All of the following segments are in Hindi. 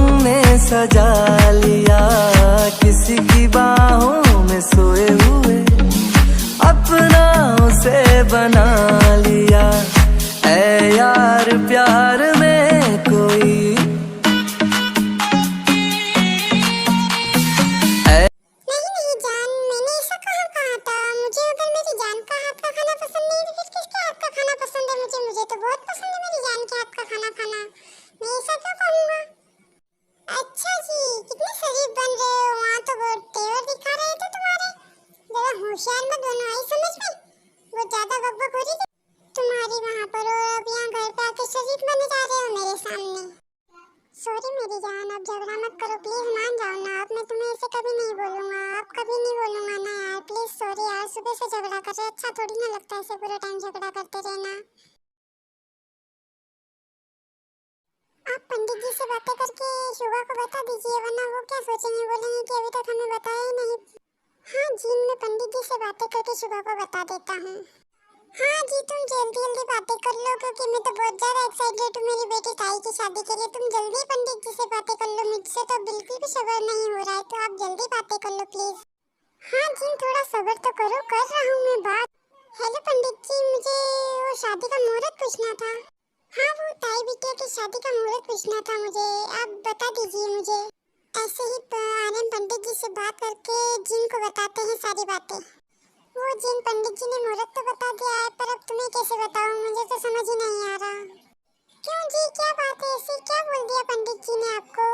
तुमने सजा लिया, किसी की बाहों में सोए हुए अपना उसे बना लिया। ऐ यार प्यार में कोई नहीं जान, मैंने ऐसा कहाँ कहा था? मुझे अगर मेरी जान का हाथ का खाना पसंद नहीं तो फिर किसके हाथ का खाना पसंद है? मुझे तो बहुत पसंद है मेरी जान के हाथ का खाना खाना। मैं ऐसा क्यों कहूँगा? अच्छा जी, कितने शरीफ बन रहे हो, वहाँ तो बहुत तेवर दिखा रहे थे तुम्हारे। जरा होशियार मत बनो, आई समझ में? वो ज्यादा बकबक हो रही थी तुम्हारी वहाँ पर, और अब यहाँ घर पे आके शरीफ बने जा रहे हो मेरे सामने। सॉरी मेरी जान, अब झगड़ा मत करो प्लीज, मान जाओ ना। अब मैं तुम्हें ऐसे कभी नहीं बोलूँगा, अब कभी नहीं बोलूँगा ना यार, प्लीज सॉरी यार। सुबह से झगड़ा कर रहे, अच्छा थोड़ी ना लगता है ऐसे पूरे टाइम झगड़ा करते रहना। आप पंडित जी से बातें करके शुगा को बता दीजिए, वरना वो क्या सोचेंगे, बोलेंगे कि अभी तक हमें बताया ही नहीं। हाँ जी, मैं पंडित जी से बातें करके शुगा को बता देता हूँ। हाँ जी, तुम जल्दी जल्दी बातें कर लो, क्योंकि मैं तो बहुत ज्यादा एक्साइटेड हूँ मेरी बेटी ताई की शादी के लिए। तुम जल्दी पंडित जी से बातें कर लो, मुझसे तो बिल्कुल भी सब्र नहीं हो रहा है, तो आप जल्दी बातें कर लो प्लीज। हाँ जी, थोड़ा सब्र तो करो, कर रहा हूँ मैं बात। हेलो पंडित जी, मुझे वो शादी का मुहूर्त पूछना था। हाँ, वो ताई बिटिया की शादी का मुहूर्त पूछना था मुझे, आप बता दीजिए मुझे। ऐसे ही आर्यन पंडित जी से बात करके जिनको बताते हैं सारी बातें। वो जिन पंडित जी ने मुहूर्त तो बता दिया है, पर अब तुम्हें कैसे बताऊं, मुझे तो समझ ही नहीं आ रहा। क्यों जी, क्या बात है, ऐसे क्या बोल दिया पंडित जी ने आपको?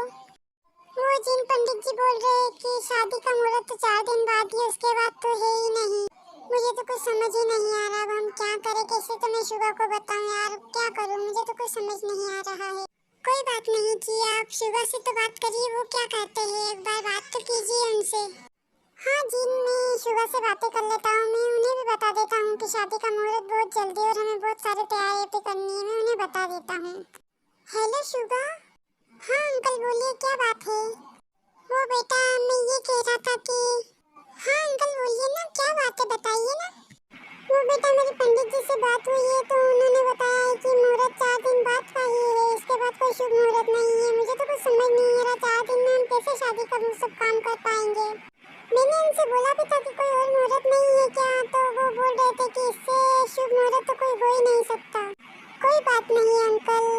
वो जिन पंडित जी बोल रहे हैं कि शादी का मुहूर्त तो 4 दिन बाद ही, उसके बाद तो है ही नहीं। मुझे तो कुछ समझ ही नहीं आ रहा, अब हम क्या करें, कैसे तो मैं शुगा को बताऊं यार, क्या करूं, मुझे तो कुछ समझ नहीं आ रहा है। कोई बात नहीं जी, आप शुगा से तो बात करिए, वो क्या कहते हैं, एक बार बात तो कीजिए उनसे। हाँ जी, मैं शुगा से बातें कर लेता हूँ, मैं उन्हें भी बता देता हूँ कि शादी का मुहूर्त बहुत जल्दी और हमें बहुत सारे तैयारी भी करनी है, मैं उन्हें बता देता हूँ। Hello Suga. हाँ अंकल बोलिए, क्या बात है? वो बेटा, मैं ये कह रहा था कि हाँ अंकल बोलिए ना, क्या बात है बताइए ना। वो बेटा, मेरे पंडित जी से बात हुई है, तो उन्होंने बताया है कि मुहूर्त 4 दिन बाद का ही है, इसके बाद कोई शुभ मुहूर्त नहीं है। मुझे तो कुछ समझ नहीं आ रहा, 4 दिन में हम कैसे शादी का सब काम कर पाएंगे। मैंने उनसे बोला भी था कि कोई और मुहूर्त नहीं है क्या, तो वो बोल रहे थे कि इससे शुभ मुहूर्त तो कोई हो ही नहीं सकता। कोई बात नहीं अंकल,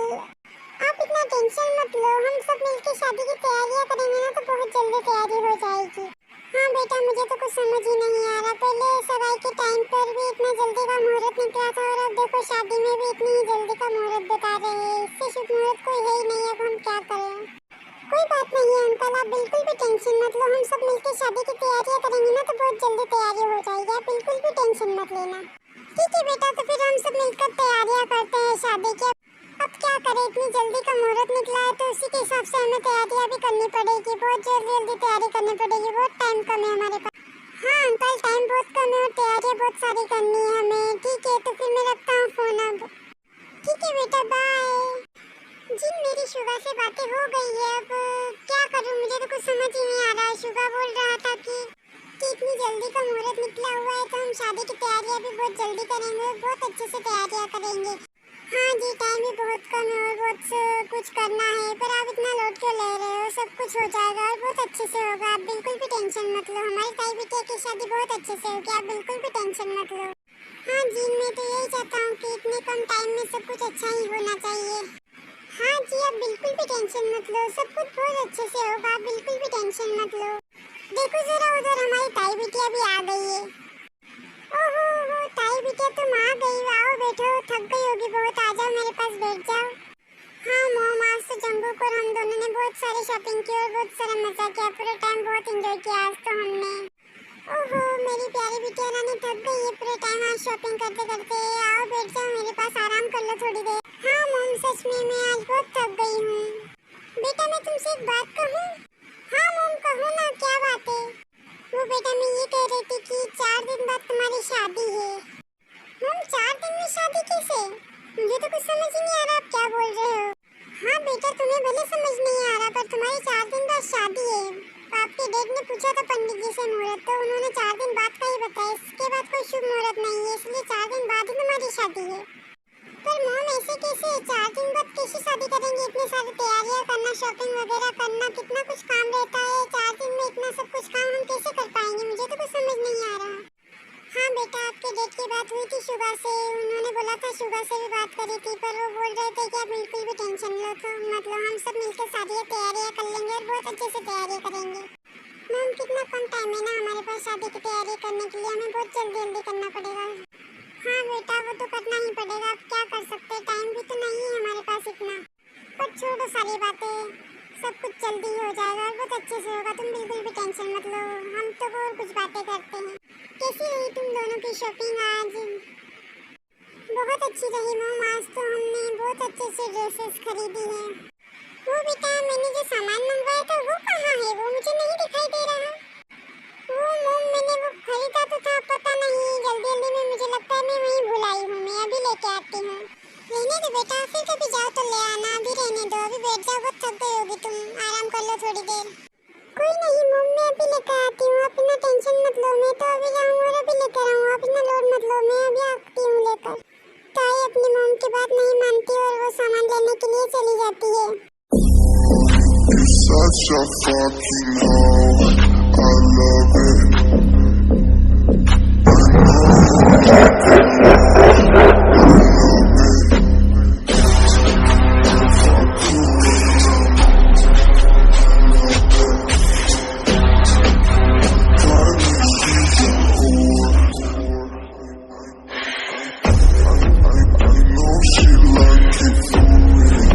आप इतना टेंशन मत लो, हम सब मिलकर शादी की तैयारियां करेंगे ना, तो बहुत जल्दी तैयारी हो जाएगी। हाँ बेटा, मुझे तो कुछ समझ ही नहीं आ रहा, पहले सगाई के टाइम पर भी इतना जल्दी का मुहूर्त निकला था, और अब देखो शादी में भी इतनी जल्दी का मुहूर्त बता रहे हैं, इससे शुभ मुहूर्त कोई है ही नहीं, अब हम क्या करें। कोई बात नहीं अंकल, आप बिल्कुल भी टेंशन मत लो, हम सब मिलकर शादी की तैयारियां करेंगे ना, तो बहुत जल्दी तैयारी हो जाएगी, आप बिल्कुल भी टेंशन मत लेना। ठीक है बेटा, तो फिर हम सब मिलकर तैयारियां करते हैं शादी की। अब क्या करें, इतनी जल्दी का मुहूर्त निकला है, तो उसी के हिसाब से हमें तैयारियां भी करनी पड़ेगी, बहुत जल्दी जल्दी तैयारी करनी पड़ेगी, बहुत टाइम कम है हमारे पास। हाँ अंकल, टाइम बहुत कम है और तैयारियां बहुत सारी करनी है हमें। ठीक है, तो फिर मैं रखता हूँ फोन अब। ठीक है बेटा, बाय। जी, मेरी शुगा से बातें हो गई है, अब क्या करूं, मुझे तो कुछ समझ ही नहीं आ रहा। शुगा बोल रहा था कि इतनी जल्दी का मुहूर्त निकला हुआ है, तो हम शादी की तैयारियां भी बहुत जल्दी करेंगे, बहुत अच्छे से तैयारियां करेंगे। हाँ जी, टाइम भी बहुत कम है और बहुत कुछ करना है, पर आप इतना लोड क्यों ले रहे हो, सब कुछ हो जाएगा और बहुत अच्छे से होगा, आप बिल्कुल भी टेंशन मत लो। हमारी ताई बिटिया की शादी बहुत अच्छे से होगी, आप बिल्कुल भी टेंशन मत लो। हाँ जी, मैं तो यही चाहता हूँ कि इतने कम टाइम में सब कुछ अच्छा ही होना चाहिए। हाँ जी, आप बिल्कुल भी टेंशन मत लो, सब कुछ बहुत अच्छे से होगा, आप बिल्कुल भी टेंशन मत लो। देखो जरा उधर, हमारी ताई बिटिया भी आ गई है। ओहो हो, ताई बिटिया तुम आ गई, आओ बैठो, थक गई होगी बहुत, आ जाओ मेरे पास बैठ जाओ। हाँ मॉम, आज तो जंबू और हम दोनों ने बहुत सारी शॉपिंग की और बहुत सारा मजा किया, पूरे टाइम बहुत एंजॉय किया आज तो हमने। ओहो मेरी प्यारी बिटिया रानी, थक गई है पूरे टाइम आज शॉपिंग करते करते, आओ बैठ जाओ मेरे पास, आराम कर लो थोड़ी देर। हाँ मॉम, सच में मैं आज बहुत थक गई हूँ। बेटा, मैं तुमसे एक बात कहूँ? हाँ मॉम, कहो ना, क्या बात है? वो बेटा, मैं ये कह रही थी कि 4 दिन बाद तुम्हारी शादी है। मॉम, 4 दिन में शादी कैसे? मुझे तो कुछ समझ ही नहीं आ रहा, आप क्या बोल रहे हो? हाँ बेटा, तुम्हें भले समझ नहीं आ रहा, पर तुम्हारी 4 दिन बाद शादी है। आपके डैड ने पूछा था पंडित जी से मुहूर्त, तो उन्होंने 4 दिन बाद का ही बताया, इसके बाद कोई शुभ मुहूर्त नहीं है, इसलिए 4 दिन बाद ही तुम्हारी शादी है। पर मॉम ऐसे कैसे 4 दिन बाद कैसे शादी करेंगे? इतने सारे तैयारियां करना, शॉपिंग वगैरह करना, कितना कुछ काम रहता है। 4 दिन में इतना सब कुछ काम हम कैसे कर पाएंगे? मुझे तो कुछ समझ नहीं आ रहा। हाँ बेटा, आपके डेट की बात हुई थी शुगा से। उन्होंने बोला था, शुगा से भी बात करी थी, पर वो बोल रहे थे कि आप बिल्कुल भी टेंशन लो, तो मतलब हम सब मिलकर सारी तैयारियां कर लेंगे और बहुत अच्छे से तैयारी करेंगे। मैम कितना कम टाइम है ना हमारे पास शादी की तैयारी करने के लिए, हमें बहुत जल्दी जल्दी करना पड़ेगा। हाँ बेटा, वो तो करना ही पड़ेगा, अब क्या कर सकते हैं, टाइम भी तो नहीं है हमारे पास इतना। पर छोड़ो सारी बातें, सब कुछ जल्दी ही हो जाएगा और बहुत अच्छे से होगा, तुम बिल्कुल भी टेंशन मत लो। हम तो और कुछ बातें करते हैं। कैसी रही तुम दोनों की शॉपिंग आज? बहुत अच्छी रही मॉम, आज तो हमने बहुत अच्छे से ड्रेसेस खरीदी है। वो बेटा, मैंने जो सामान मंगवाया था वो कहाँ है? वो मुझे नहीं दिखाई दे रहा। वो मॉम, मैंने वो खरीदा तो था, पता नहीं जल्दी जल्दी में मुझे लगता है मैं वहीं भूल आई हूँ। मैं अभी लेके आती हूँ। रहने दो बेटा, फिर कभी जाओ तो ले आना, अभी रहने दो, अभी बैठ जाओ, बहुत थक गई होगी तुम, आराम कर लो थोड़ी देर। कोई नहीं मॉम, मैं अभी लेकर आती हूँ, आप इतना टेंशन मत लो। मैं तो अभी जाऊँ और अभी लेकर आऊँ, आप इतना लोड मत लो, मैं अभी आती हूँ लेकर। ताई अपनी मॉम की बात नहीं मानती और वो सामान लेने के लिए चली जाती है। You're such a fucking hoe. I love it. I know she like it for me. I'm a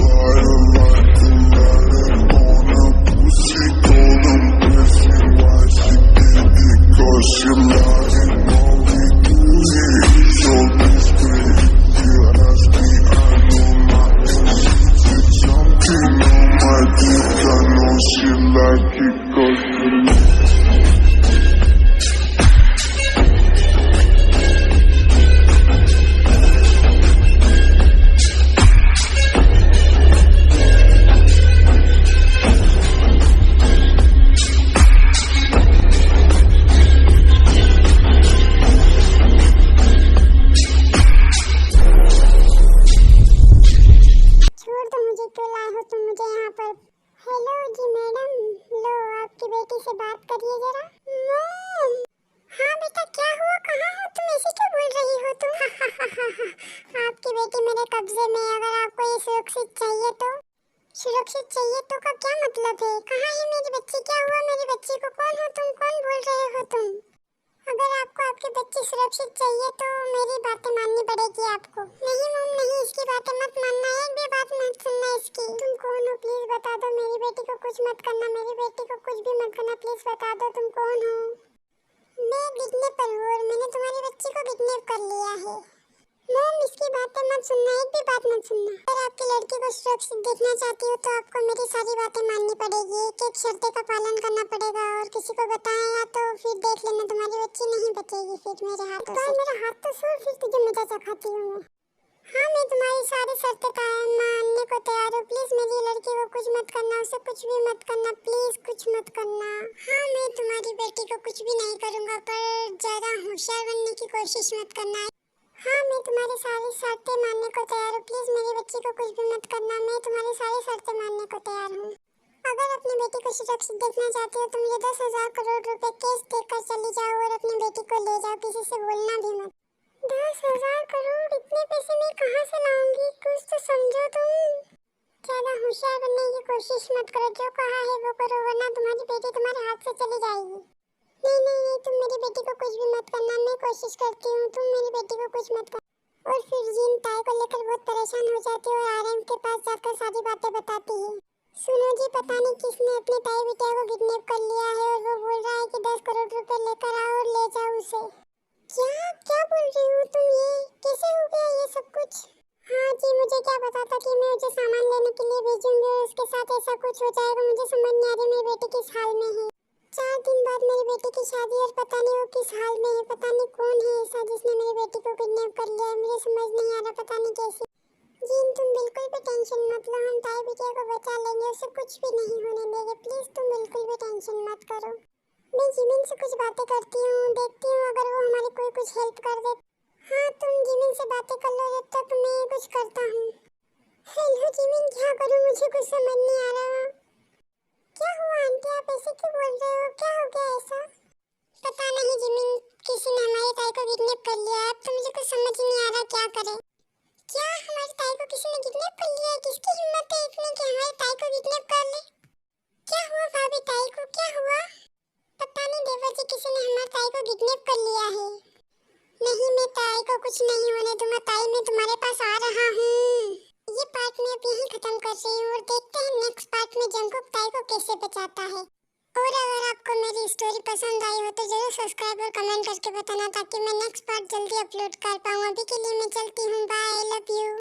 fighter like a lion on a pussy golden blessing. Why she did it? 'Cause she lying. All we do is show respect. You ask me, I know my answer. Something on my dick. I know she like it 'cause she like it. छोड़ दो मुझे, क्यों लाए हो तुम मुझे यहाँ पर? हेलो जी मैडम, लो आपकी बेटी से बात करिए जरा। मॉम! हाँ बेटा, क्या हुआ? कहाँ हो तुम? ऐसे क्यों बोल रही हो तुम? आपकी बेटी मेरे कब्जे में है, अगर आपको ये सुरक्षित चाहिए तो। सुरक्षित चाहिए तो का क्या मतलब है? कहाँ है मेरी बच्ची? क्या हुआ मेरी बच्ची को? कौन हो तुम? कौन बोल रहे हो तुम? अगर आपको आपकी बच्ची सुरक्षित चाहिए तो मेरी बातें माननी पड़ेगी आपको। नहीं मॉम नहीं, इसकी बातें मत मानना, एक भी बात मत सुनना इसकी। तुम कौन हो प्लीज बता दो, मेरी बेटी को कुछ मत करना, मेरी बेटी को कुछ भी मत करना, प्लीज बता दो तुम कौन हो। मैं किडनैप पर हूँ और मैंने तुम्हारी बच्ची को किडनैप कर लिया है। मॉम इसकी बातें मत सुनना, एक भी बात मत सुनना। अगर आपकी लड़की को सुरक्षित देखना चाहती हो तो आपको मेरी सारी बातें माननी पड़ेगी, एक एक शर्तें का पालन करना पड़ेगा और किसी को बताया तो फिर देख लेना तुम्हारी बच्ची नहीं बचेगी फिर मेरे हाथों से। मेरा हाथ तो छोड़, फिर तुझे मजा चखाती हूँ मैं। हाँ मैं तुम्हारी सारी शर्तें का मानने को तैयार हूँ, प्लीज मेरी लड़की को कुछ मत करना, उसे कुछ भी मत करना, प्लीज कुछ मत करना। हाँ मैं तुम्हारी बेटी को कुछ भी नहीं करूँगा, पर ज्यादा होशियार बनने की कोशिश मत करना। हाँ मैं तुम्हारी सारी शर्तें मानने को तैयार हूँ, प्लीज मेरी बच्ची को कुछ भी मत करना, मैं तुम्हारी सारी शर्तें मानने को तैयार हूँ। अगर अपनी बेटी को सुरक्षित देखना चाहती हो तो मुझे 10,000 करोड़ रुपए कैश देकर चली जाओ और अपनी बेटी को ले जाओ, किसी से बोलना भी मत। 10,000 करोड़? इतने पैसे मैं कहाँ से लाऊंगी? कुछ तो समझो तुम। ज्यादा होशियार बनने की कोशिश मत करो, जो कहा है वो करो वरना तुम्हारी बेटी तुम्हारे हाथ से चली जाएगी। नहीं नहीं नहीं, तुम मेरी बेटी को कुछ भी मत करना, मैं कोशिश करती हूँ, तुम मेरी बेटी को कुछ मत कर। और फिर जीन ताई को लेकर बहुत परेशान हो जाती है और आरएम के पास जाकर सारी बातें बताती है। सुनो जी, पता नहीं किसने अपने ताई बिटिया को किडनैप कर लिया है और वो बोल रहा है कि 10 करोड़ रुपए लेकर आओ और ले जाओ उसे। क्या क्या बोल रही हो तुम? ये कैसे हो गया ये सब कुछ? हाँ जी, मुझे क्या पता था कि मैं उसे सामान लेने के लिए भेजूंगी और उसके साथ ऐसा कुछ हो जाएगा। मुझे समझ नहीं आ रही मेरी बेटी किस हाल में है। 4 दिन बाद मेरी बेटी की शादी और पता नहीं वो किस हाल में है। पता नहीं कौन है ऐसा जिसने मेरी बेटी को किडनैप कर लिया है, मुझे समझ नहीं आ रहा, पता नहीं कैसे। जीन तुम बिल्कुल भी टेंशन मत लो, हम ताई बिटिया को बचा लेंगे, उसे कुछ भी नहीं होने देंगे, प्लीज तुम बिल्कुल भी टेंशन मत करो। मैं जिमिन से कुछ बातें करती हूँ, देखती हूँ अगर वो हमारी कोई कुछ हेल्प कर दे। हाँ तुम जिमिन से बातें कर लो जब तक मैं कुछ करता हूँ। हेलो जिमिन, क्या करूँ मुझे कुछ समझ नहीं आ रहा। क्या हुआ आंटी, आप ऐसे क्यों बोल रहे हो, क्या हो गया ऐसा? पता नहीं जिमिन, किसी ने हमारी ताई को किडनैप कर लिया है। अब तो मुझे कुछ समझ ही नहीं आ रहा क्या करे। क्या हमारी ताई को किसी ने किडनैप कर लिया है? किसकी हिम्मत है इतनी कि हमारी ताई को किडनैप कर ले? क्या हुआ भाभी, ताई को क्या हुआ? पता नहीं देवर जी, किसी ने हमारी ताई को किडनैप कर लिया है। नहीं, मैं ताई को कुछ नहीं होने दूंगा। ताई, मैं तुम्हारे पास आ रहा हूँ। ये पार्ट में अब यहीं खत्म कर रही हूँ और देखते हैं नेक्स्ट पार्ट में जंगकुक ताई को कैसे बचाता है। और अगर आपको मेरी स्टोरी पसंद आई हो तो जरूर सब्सक्राइब और कमेंट करके बताना ताकि मैं नेक्स्ट पार्ट जल्दी अपलोड कर पाऊँ। अभी के लिए मैं चलती हूँ, बाय, लव यू।